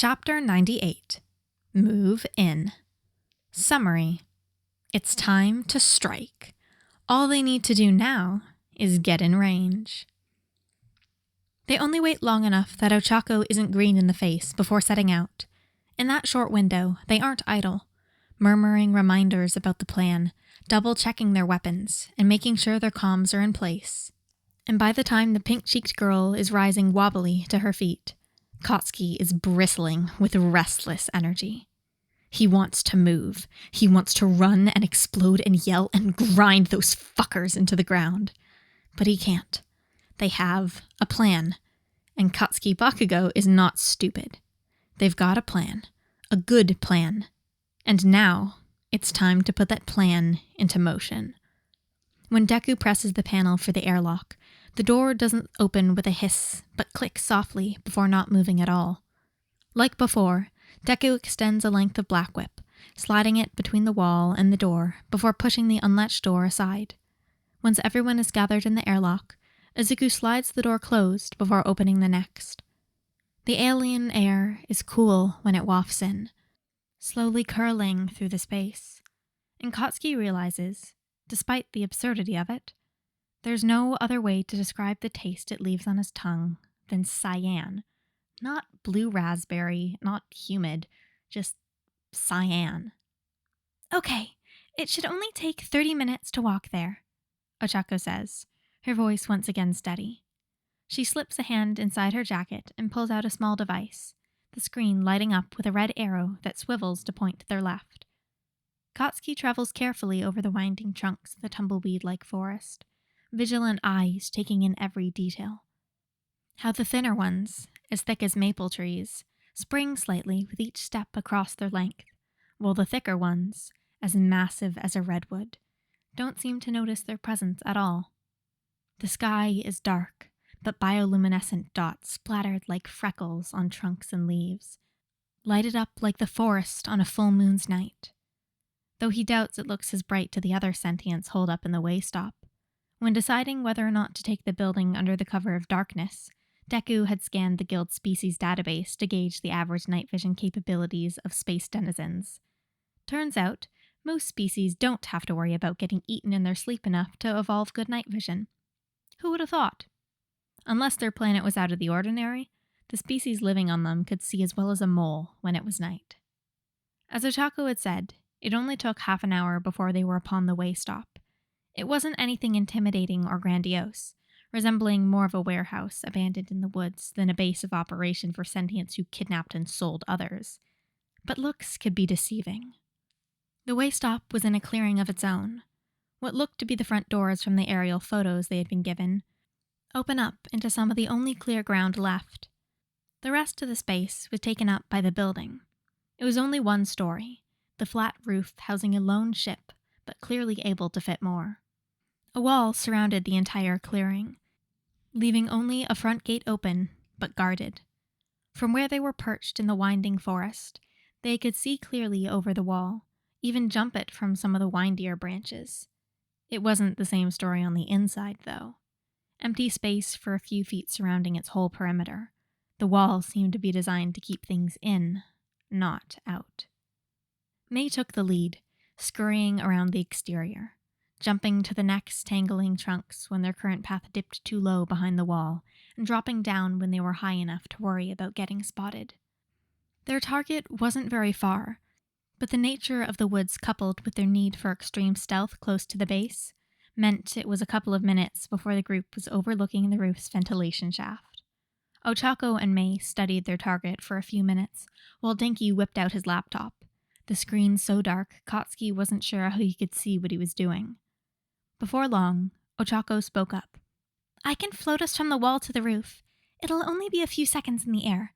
Chapter 98. Move in. Summary. It's time to strike. All they need to do now is get in range. They only wait long enough that Ochako isn't green in the face before setting out. In that short window, they aren't idle, murmuring reminders about the plan, double-checking their weapons, and making sure their comms are in place. And by the time the pink-cheeked girl is rising wobbly to her feet, Katsuki is bristling with restless energy. He wants to move. He wants to run and explode and yell and grind those fuckers into the ground. But he can't. They have a plan. And Katsuki Bakugo is not stupid. They've got a plan. A good plan. And now, it's time to put that plan into motion. When Deku presses the panel for the airlock, the door doesn't open with a hiss, but clicks softly before not moving at all. Like before, Deku extends a length of black whip, sliding it between the wall and the door before pushing the unlatched door aside. Once everyone is gathered in the airlock, Izuku slides the door closed before opening the next. The alien air is cool when it wafts in, slowly curling through the space, and Katsuki realizes, despite the absurdity of it, there's no other way to describe the taste it leaves on his tongue than cyan. Not blue raspberry, not humid, just cyan. Okay, it should only take 30 minutes to walk there, Ochako says, her voice once again steady. She slips a hand inside her jacket and pulls out a small device, the screen lighting up with a red arrow that swivels to point to their left. Katsuki travels carefully over the winding trunks of the tumbleweed-like forest, vigilant eyes taking in every detail. How the thinner ones, as thick as maple trees, spring slightly with each step across their length, while the thicker ones, as massive as a redwood, don't seem to notice their presence at all. The sky is dark, but bioluminescent dots splattered like freckles on trunks and leaves, lighted up like the forest on a full moon's night. Though he doubts it looks as bright to the other sentients holed up in the way stop. When deciding whether or not to take the building under the cover of darkness, Deku had scanned the guild species database to gauge the average night vision capabilities of space denizens. Turns out, most species don't have to worry about getting eaten in their sleep enough to evolve good night vision. Who would have thought? Unless their planet was out of the ordinary, the species living on them could see as well as a mole when it was night. As Ochako had said, it only took half an hour before they were upon the way stop. It wasn't anything intimidating or grandiose, resembling more of a warehouse abandoned in the woods than a base of operation for sentients who kidnapped and sold others. But looks could be deceiving. The way stop was in a clearing of its own. What looked to be the front doors from the aerial photos they had been given open up into some of the only clear ground left. The rest of the space was taken up by the building. It was only one story, the flat roof housing a lone ship, but clearly able to fit more. A wall surrounded the entire clearing, leaving only a front gate open, but guarded. From where they were perched in the winding forest, they could see clearly over the wall, even jump it from some of the windier branches. It wasn't the same story on the inside, though. Empty space for a few feet surrounding its whole perimeter. The wall seemed to be designed to keep things in, not out. Mei took the lead, scurrying around the exterior, jumping to the next tangling trunks when their current path dipped too low behind the wall, and dropping down when they were high enough to worry about getting spotted. Their target wasn't very far, but the nature of the woods coupled with their need for extreme stealth close to the base meant it was a couple of minutes before the group was overlooking the roof's ventilation shaft. Ochako and Mei studied their target for a few minutes, while Denki whipped out his laptop, the screen so dark Katsuki wasn't sure how he could see what he was doing. Before long, Ochako spoke up. I can float us from the wall to the roof. It'll only be a few seconds in the air.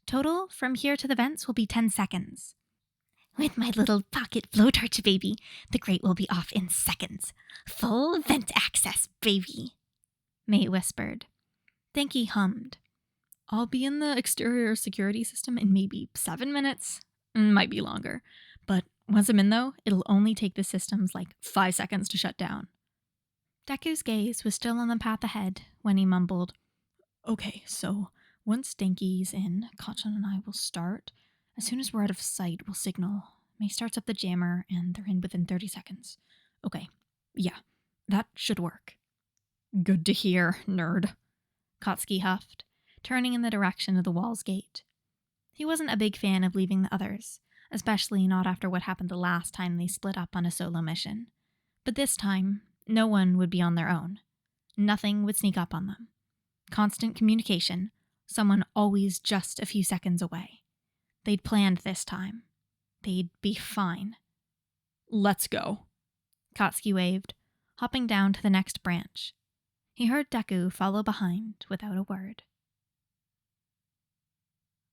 Total, from here to the vents, will be 10 seconds. With my little pocket blowtorch, baby, the grate will be off in seconds. Full vent access, baby, Mei whispered. Denki hummed. I'll be in the exterior security system in maybe 7 minutes. Might be longer. But once I'm in, though, it'll only take the systems like 5 seconds to shut down. Deku's gaze was still on the path ahead when he mumbled, Okay, so Once Denki's in, Kacchan and I will start. As soon as we're out of sight, we'll signal. Mei starts up the jammer, and they're in within 30 seconds. Okay, yeah, that should work. Good to hear, nerd, Katsuki huffed, turning in the direction of the wall's gate. He wasn't a big fan of leaving the others, especially not after what happened the last time they split up on a solo mission. But this time, no one would be on their own. Nothing would sneak up on them. Constant communication, someone always just a few seconds away. They'd planned this time. They'd be fine. Let's go, Katsuki waved, hopping down to the next branch. He heard Deku follow behind without a word.